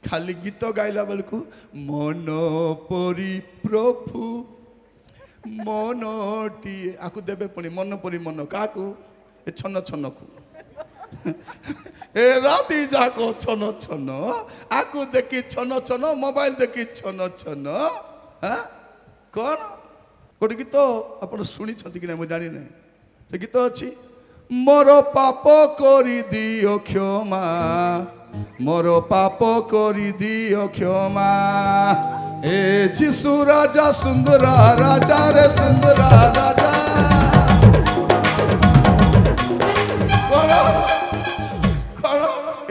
खाली गीत गाइला बेलू मन परी प्रभु मनटी आकु देवे पुणी मन परी मन क्या ए छन छन को ए राति जाको छन छन आकु देखी छन छन मोबाइल देखी छन छन हाँ कौन गोटे गीत आप शुणी कि ना मुझे जानी ना से गीत अच्छी मोर पाप करी दियो क्षमा मोर पाप करी दियो क्षमा ए जीशु राजा सुंदरा राजा रे सुंदरा राजा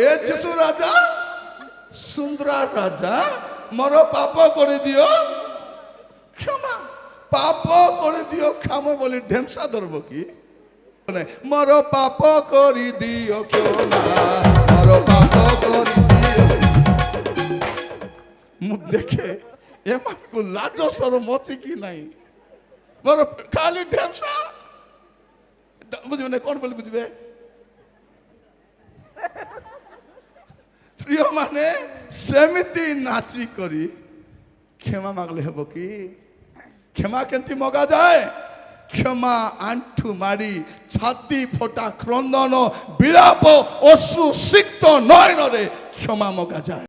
ए जीशु राजा सुंदरा राजा मोर पाप करी दियो क्षमा पाप करी दियो क्षमा बोली ढेमसा धरब कि मोर पाप करी दियो क्षमा मोर पाप करी दियो मु देखे एमान को लाज शरम अछि कि नहीं मोर खाली ढेमसा बुझबे कौन बोली बुझबे प्रिय माने सेमिति नाची करी क्षमा मागले हेबो कि क्षमा केंती मगा जाए क्षमा आंठू मारी छाती फोटा क्रंदन विलाप अश्रु सिक्त नयन रे क्षमा मगा जाए।